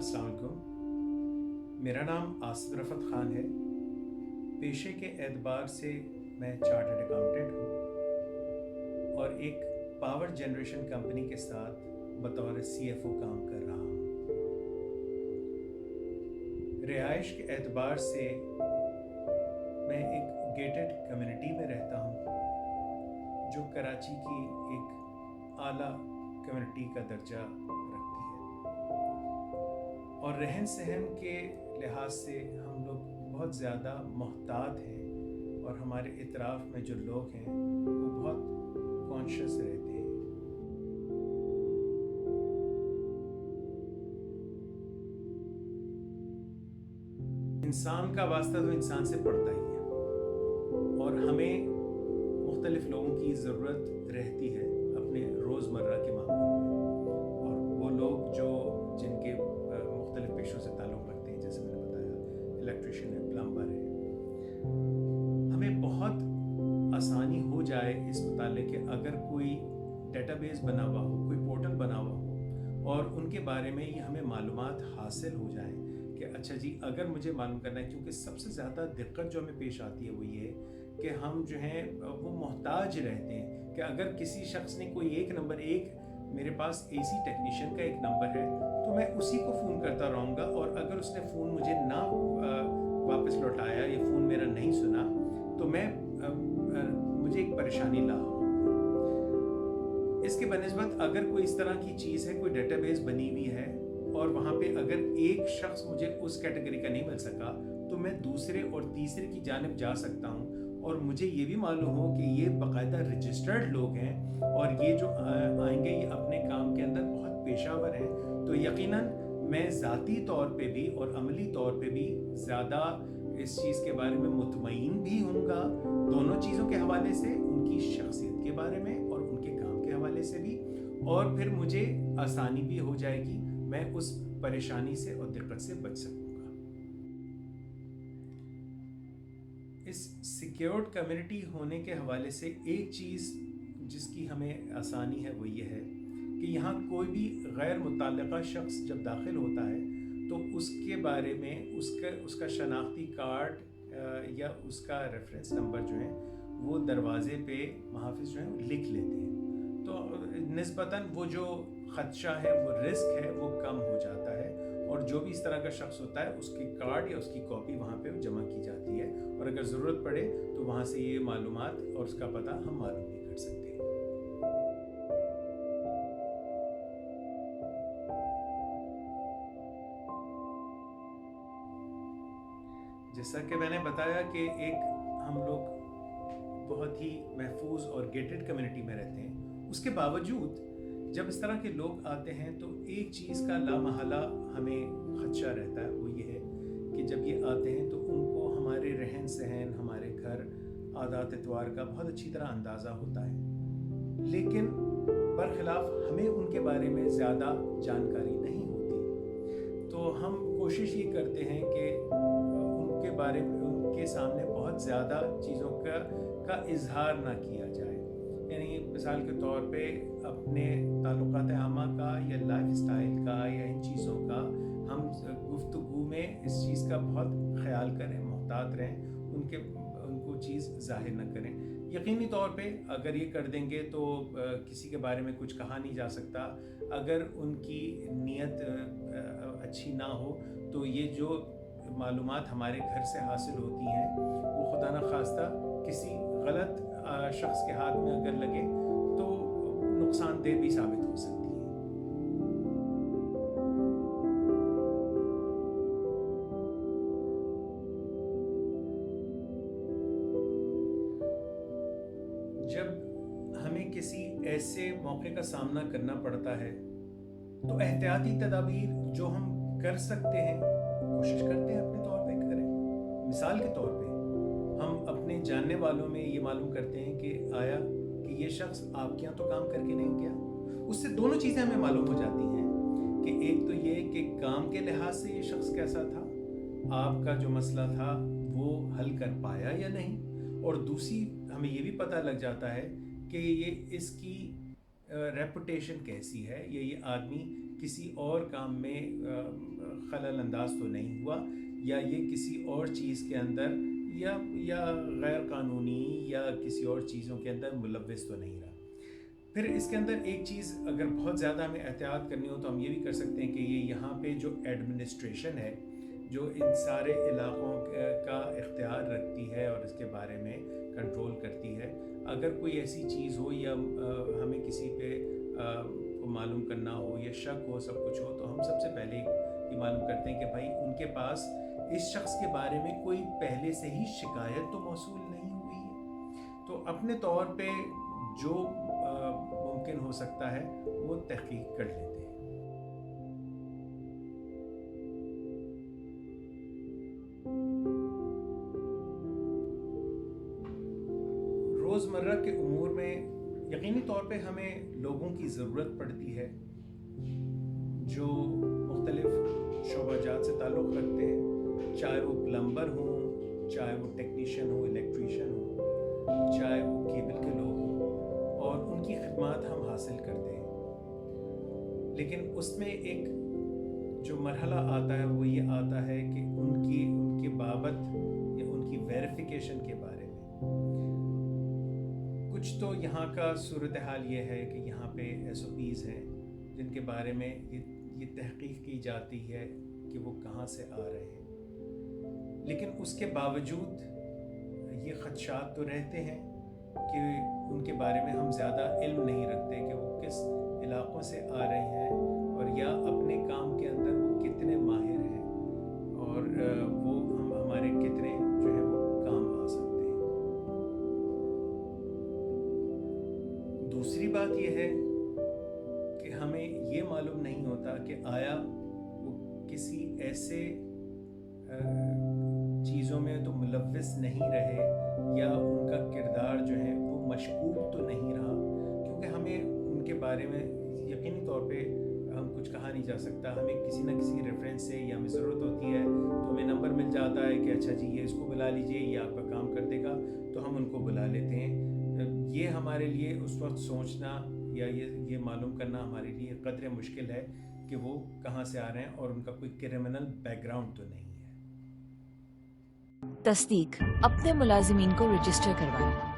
अस्सलाम वालेकुम। मेरा नाम आसिफ रफ़त ख़ान है। पेशे के एतबार से मैं चार्टर्ड अकाउंटेंट हूँ और एक पावर जनरेशन कंपनी के साथ बतौर CFO काम कर रहा हूँ। रिहाइश के एतबार से मैं एक गेटेड कम्युनिटी में रहता हूँ जो कराची की एक आला कम्युनिटी का दर्जा रखती है और रहन सहन के लिहाज से हम लोग बहुत ज़्यादा मोहतात हैं और हमारे इतराफ़ में जो लोग हैं वो बहुत कॉन्शियस रहते हैं। इंसान का वास्ता तो इंसान से पड़ता ही है और हमें मुख्तलिफ़ लोगों की ज़रूरत रहती है अपने रोज़मर्रा के मामलों में। और वो लोग जो जिनके मुख्तलिफ़ पेशों से ताल्लुक़ रखते हैं, जैसे मैंने बताया इलेक्ट्रिशियन है, प्लम्बर है, हमें बहुत आसानी हो जाए इस मुतालिक कि अगर कोई डेटाबेस बना हुआ हो, कोई पोर्टल बना हुआ हो और उनके बारे में ये हमें मालूमात हासिल हो जाए कि अच्छा जी, अगर मुझे मालूम करना है, क्योंकि सबसे ज़्यादा दिक्कत जो हमें पेश आती है वो ये है कि हम जो हैं वो मोहताज रहते हैं कि अगर किसी शख्स ने कोई एक नंबर, एक मेरे पास AC टेक्नीशियन का एक नंबर है तो मैं उसी को फ़ोन करता रहूँगा और अगर उसने फ़ोन मुझे ना वापस लौटाया या फ़ोन मेरा नहीं सुना तो मैं मुझे एक परेशानी ला होगी। इसके बनिस्बत अगर कोई इस तरह की चीज़ है, कोई डेटाबेस बनी हुई है और वहाँ पे अगर एक शख्स मुझे उस कैटेगरी का नहीं मिल सका तो मैं दूसरे और तीसरे की जानिब जा सकता हूँ और मुझे ये भी मालूम हो कि ये बाकायदा रजिस्टर्ड लोग हैं और ये जो आएंगे ये अपने काम के अंदर बहुत पेशावर हैं, तो यकीनन मैं ज़ाती तौर पे भी और अमली तौर पे भी ज़्यादा इस चीज़ के बारे में मुतमईन भी होऊंगा, दोनों चीज़ों के हवाले से, उनकी शख्सियत के बारे में और उनके काम के हवाले से भी, और फिर मुझे आसानी भी हो जाएगी, मैं उस परेशानी से और दिक्कत से बच सकूँगा। इस सिक्योर्ड कम्युनिटी होने के हवाले से एक चीज़ जिसकी हमें आसानी है वो ये है कि यहाँ कोई भी गैर मुतल्लिका शख्स जब दाखिल होता है तो उसके बारे में उसका शनाख्ती कार्ड या उसका रेफरेंस नंबर जो है वो दरवाज़े पे मुहाफ़िज़ जो है लिख लेते हैं, तो निस्बतन वो जो ख़दशा है, वो रिस्क है, वो कम हो जाता है और जो भी इस तरह का शख्स होता है उसकी कार्ड या उसकी कॉपी वहाँ पे जमा की जाती है और अगर ज़रूरत पड़े तो वहाँ से ये मालूमात और उसका पता हम मालूम भी कर सकते हैं। जैसा कि मैंने बताया कि एक हम लोग बहुत ही महफूज और गेटेड कम्युनिटी में रहते हैं, उसके बावजूद जब इस तरह के लोग आते हैं तो एक चीज़ का लामहला हमें खदशा रहता है, वो ये है कि जब ये आते हैं तो उनको हमारे रहन सहन, हमारे घर, आदात इतवार का बहुत अच्छी तरह अंदाज़ा होता है, लेकिन बरखिलाफ़ हमें उनके बारे में ज़्यादा जानकारी नहीं होती। तो हम कोशिश ये करते हैं कि उनके बारे में उनके सामने बहुत ज़्यादा चीज़ों का इजहार ना किया जाए, यानी मिसाल के तौर पे अपने ताल्लुकात आमा का या लाइफ स्टाइल का या इन चीज़ों का हम गुफ्तगू में इस चीज़ का बहुत ख्याल करें, मोहतात रहें, उनको चीज़ ज़ाहिर न करें। यकीनी तौर पे अगर ये कर देंगे तो किसी के बारे में कुछ कहा नहीं जा सकता। अगर उनकी नीयत अच्छी ना हो तो ये जो मालूमात हमारे घर से हासिल होती हैं वो खुदा न खास्ता किसी गलत शख्स के हाथ में अगर लगे तो नुकसानदेह भी साबित हो सकती है। जब हमें किसी ऐसे मौके का सामना करना पड़ता है तो एहतियाती तदाबीर जो हम कर सकते हैं कोशिश करते हैं अपने तौर पे करें। मिसाल के तौर पे हम अपने जानने वालों में ये मालूम करते हैं कि आया कि ये शख्स आपके यहाँ तो काम करके नहीं गया, उससे दोनों चीज़ें हमें मालूम हो जाती हैं कि एक तो ये कि काम के लिहाज से ये शख्स कैसा था, आपका जो मसला था वो हल कर पाया या नहीं, और दूसरी हमें ये भी पता लग जाता है कि ये इसकी रेपुटेशन कैसी है, ये आदमी کسی اور کام میں خلل انداز تو نہیں ہوا، یا یہ کسی اور چیز کے اندر یا غیر قانونی یا کسی اور چیزوں کے اندر ملوث تو نہیں رہا۔ پھر اس کے اندر ایک چیز اگر بہت زیادہ ہمیں احتیاط کرنی ہو تو ہم یہ بھی کر سکتے ہیں کہ یہ یہاں پہ جو ایڈمنسٹریشن ہے جو ان سارے علاقوں کا اختیار رکھتی ہے اور اس کے بارے میں کنٹرول کرتی ہے، اگر کوئی ایسی چیز ہو یا ہمیں کسی پہ کو معلوم کرنا ہو یا شک ہو، سب کچھ ہو، تو ہم سب سے پہلے یہ معلوم کرتے ہیں کہ بھائی ان کے پاس اس شخص کے بارے میں کوئی پہلے سے ہی شکایت تو موصول نہیں ہوئی ہے، تو اپنے طور پہ جو ممکن ہو سکتا ہے وہ تحقیق کر لیتے ہیں۔ روزمرہ کے امور میں یقینی طور پہ ہمیں لوگوں کی ضرورت پڑتی ہے جو مختلف شعبہ جات سے تعلق رکھتے ہیں، چاہے وہ پلمبر ہوں، چاہے وہ ٹیکنیشین ہوں، الیکٹریشین ہوں، چاہے وہ کیبل کے لوگ ہوں، اور ان کی خدمات ہم حاصل کرتے ہیں۔ لیکن اس میں ایک جو مرحلہ آتا ہے وہ یہ آتا ہے کہ ان کے بابت یا ان کی ویریفیکیشن کے بارے میں کچھ تو یہاں کا صورتحال یہ ہے کہ یہاں پہ ایس او پیز ہیں جن کے بارے میں یہ تحقیق کی جاتی ہے کہ وہ کہاں سے آ رہے ہیں، لیکن اس کے باوجود یہ خدشات تو رہتے ہیں کہ ان کے بارے میں ہم زیادہ علم نہیں رکھتے کہ وہ کس علاقوں سے آ رہے ہیں اور یا اپنے کام کے اندر وہ کتنے ماہر ہیں اور وہ ہمارے کتنے جو ہے وہ کام آ سکتے ہیں۔ دوسری بات یہ ہے کہ ہمیں یہ معلوم نہیں ہوتا کہ آیا وہ کسی ایسے چیزوں میں تو ملوث نہیں رہے یا ان کا کردار جو ہے وہ مشکوک تو نہیں رہا، کیونکہ ہمیں ان کے بارے میں یقینی طور پہ ہم کچھ کہا نہیں جا سکتا۔ ہمیں کسی نہ کسی ریفرنس سے یا ہمیں ضرورت ہوتی ہے تو ہمیں نمبر مل جاتا ہے کہ اچھا جی یہ اس کو بلا لیجئے، یہ آپ کا کام کر دے گا، تو ہم ان کو بلا لیتے ہیں۔ یہ ہمارے لیے اس وقت سوچنا یا یہ معلوم کرنا ہمارے لیے قدرے مشکل ہے کہ وہ کہاں سے آ رہے ہیں اور ان کا کوئی کرمنل بیک گراؤنڈ تو نہیں ہے۔ تصدیق: اپنے ملازمین کو رجسٹر کروائیں۔